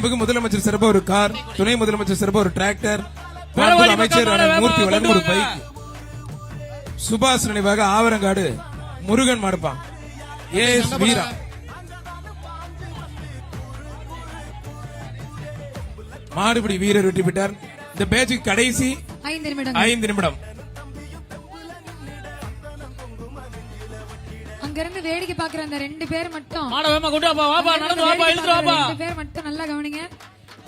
மாண்புக்கு முதலமைச்சர் சிறப்பு ஒரு கார், துணை முதலமைச்சர் சிறப்பு ஒரு டிராக்டர், அமைச்சர் மூர்த்தி வழங்கும் ஒரு பைக், சுபாஷ் நினைவாக ஆவரங்காடு முருகன் மாடுப்பான், AS வீரா. மாடுபிடி வீரர் வெற்றி பெற்றார். இந்த பேட்சுக்கு கடைசி 5 நிமிடம். அங்கிருந்து வேடிக்கை பாக்குற அந்த 2 பேர் மட்டும் நல்லா கவனிங்க.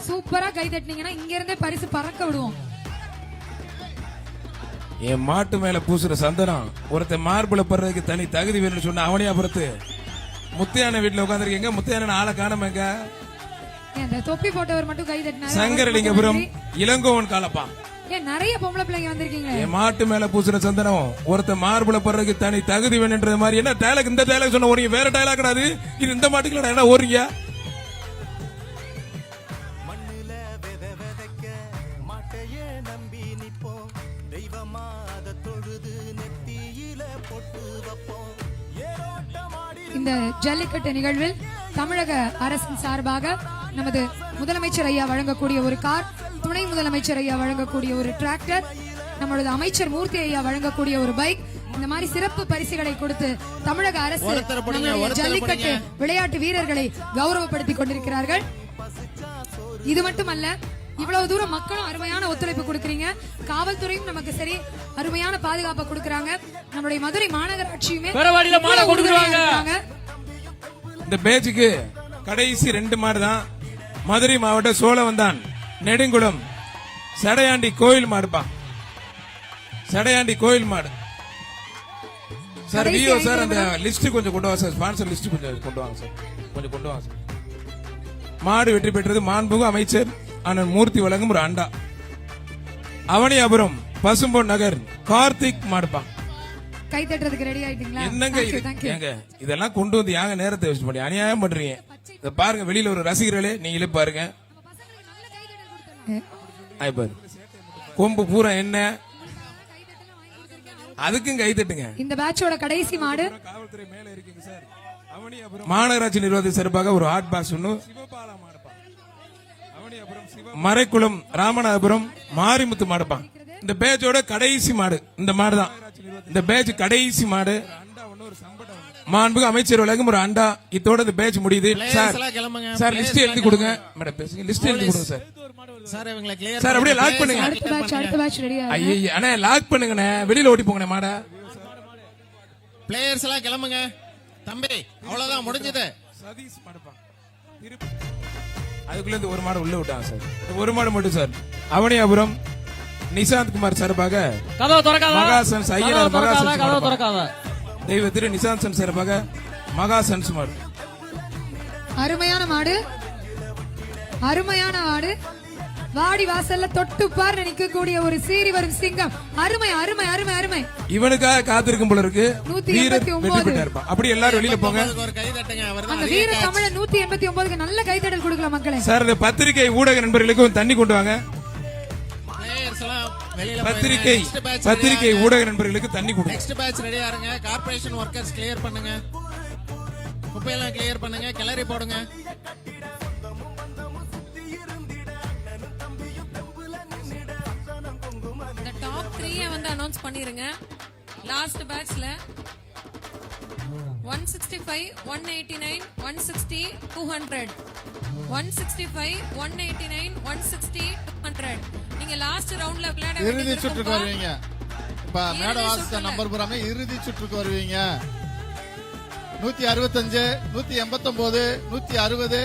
சூப்பரா கை தட்டினீங்கன்னா இங்க இருந்தே பரிசு பறக்க விடுவோம். என் மாட்டு மேல பூசுற சந்தனம் ஒருத்த மார்புல படுறதுக்கு தனி தகுதி வேணும்னு சொன்ன அவனியாபுரத்து முத்தையான வீட்டுல உட்காந்துருக்கீங்க. முத்தையான ஆளை காணமங்க. தொப்பி போட்டவர் மட்டும் கை தட்டினாரு. சங்கரலிங்கபுரம் இளங்கோவன் காலப்பா. நிறைய பொம்பளை பிள்ளைங்க வந்திருக்கீங்க. என் மாட்டு மேல பூசுற சந்தனம் ஒருத்த மார்புல படுறதுக்கு தனி தகுதி வேணும்ன்றது மாதிரி என்ன டைலாக்? இந்த டைலாக் சொன்ன ஓடுங்க, வேற டைலாக் கிடையாது. இது இந்த மாட்டுக்குள்ள என்ன ஓடுறீங்க? இந்த ஜல்லிக்கட்டு நிகழ்வில் தமிழக அரசின் சார்பாக நமது முதலமைச்சர் ஐயா வழங்கக்கூடிய ஒரு கார், துணை முதலமைச்சர் ஐயா வழங்கக்கூடிய ஒரு டிராக்டர், நம்மளது அமைச்சர் மூர்த்தி ஐயா வழங்கக்கூடிய ஒரு பைக், இந்த மாதிரி சிறப்பு பரிசுகளை கொடுத்து தமிழக அரசு ஜல்லிக்கட்டு விளையாட்டு வீரர்களை கௌரவப்படுத்திக் கொண்டிருக்கிறார்கள். இது மட்டுமல்ல, இவ்வளவு தூரம் மக்களும் அருமையான ஒத்துழைப்பு கொடுக்கறீங்க. காவல்துறையும் நமக்கு சரி அருமையான பாதுகாப்பு கொடுக்கறாங்க. நம்முடைய மதுரை மாநகராட்சியுமே கொடுக்கறாங்க. இந்த பேட்சுக்கு கடைசி 2 மாடு தான். மதுரை மாவட்டம் சோழவந்தான் நெடுங்குளம் சடையாண்டி கோயில் மாடுப்பான். சடையாண்டி கோயில் மாடு சார். விஓ சார் அந்த லிஸ்ட் கொஞ்சம் கொண்டு வாங்க சார். ஸ்பான்சர் லிஸ்ட் கொஞ்சம் கொண்டு வாங்க சார். கொஞ்சம் கொண்டு வாங்க சார். மாடு வெற்றி பெற்றது மாண்புமிகு அமைச்சர் அண்ணன் மூர்த்தி வழங்கும் ஒரு அண்டா. அவனியாபுரம் பசும்பொன் நகர் கார்த்திக் மாடுப்பான். கை தட்டுறதுக்கு ரெடி ஆயிட்டீங்களா? என்னங்க ஏங்க இதெல்லாம் கொண்டு வந்து யாங்க நேரத்தை வேஸ்ட் பண்ணி அநியாயம் பண்றீங்க. இத பாருங்க, வெளியில ஒரு ரசிகர்களே நீங்களே பாருங்க. கொம்பு பூரா என்ன அதுக்கும் கை தட்டுங்க. இந்த பேட்சோட கடைசி மாடு காவல்துறை மேல இருக்கீங்க சார். அவனியாபுரம் மாநகராட்சி நிர்வாகத்தை சிறப்பாக ஒரு ஹாட் பாக்ஸ் ஒன்னு. மறைக்குளம் ராமநாதபுரம் மாரிமுத்து மாடுப்பான். இந்த பேட்சோட கடைசி மாடு இந்த மாடு தான். இந்த பேட்ச் கடைசி மாடு. மாண்புமிகு அமைச்சர் வழங்கும் ஒரு அண்டா. இதோட இந்த பேட்ச் முடியுது சார். சார் லிஸ்ட் எழுதி கொடுங்க மேடம். பேசுங்க, லிஸ்ட் எழுதி கொடுங்க சார். சார் அப்படியே லாக் பண்ணுங்க. அடுத்த பேட்ச் ரெடி ஆகுது. ஐயே அண்ணே லாக் பண்ணுங்கண்ணே, வெளியில ஓட்டி போங்கண்ணே மாட. பிளேயர்ஸ் எல்லாம் கிளம்புங்க தம்பி, அவ்வளவுதான் முடிஞ்சது. சதீஷ் மாடுப்பான். அதுக்குள்ள இந்த ஒரு மாடு உள்ள விட்டாங்க சார். ஒரு மாடு மட்டும் சார். அவனியாபுரம் நிசாந்த் குமார் சார்பாக மகாசன்ஸ் ஐயனார் மகாசன்ஸ் தெய்வ திரு நிசாந்த் சார்பாக மகாசன்ஸ் மாடு. அருமையான மாடு, அருமையான மாடு. வாடி வாசல்ல தொட்டு பார் நிக்கக்கூடிய ஒரு சீறி வரும் சிங்கம். அருமை அருமை அருமை அருமை. இவனுக்காக காத்திருக்கும் போல இருக்கு. 189. அப்படி எல்லாரும் வெளியில போங்க. அந்த வீர தமிழன் 189க்கு நல்ல கைதட்டல் கொடுக்கலாம் மக்களே. சார் இந்த பத்திரிகை ஊடக நண்பர்களுக்கும் தண்ணி கொண்டு வாங்க. பத்திரிகை ஊடக நண்பர்களுக்கு தண்ணி கொடுங்க. நெக்ஸ்ட் பேட்ச் ரெடியா இருங்க. கார்ப்பரேஷன் வர்க்கர்ஸ் கிளியர் பண்ணுங்க. குப்பையெல்லாம் கிளியர் பண்ணுங்க. கிளறி போடுங்க. இந்த டாப் 3 வந்து அனௌன்ஸ் பண்ணிருங்க. லாஸ்ட் பேட்ச்ல 165, 189, 160, 200. 165, 189, 160, 200. நீங்க லாஸ்ட் ரவுண்ட்ல விளையாட இறுதி சுற்றுக்கு வருவீங்க. இப்ப மேட வாசித்த நம்பர் புறாமே இறுதி சுற்றுக்கு வருவீங்க. 165, 189, 160.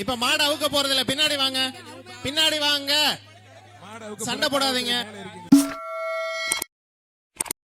இப்ப மாடு அவுக்க போறது இல்ல, பின்னாடி வாங்க, பின்னாடி வாங்க, மாடு அவுக்க சண்டை போடாதீங்க. மேல இருக்கீங்க.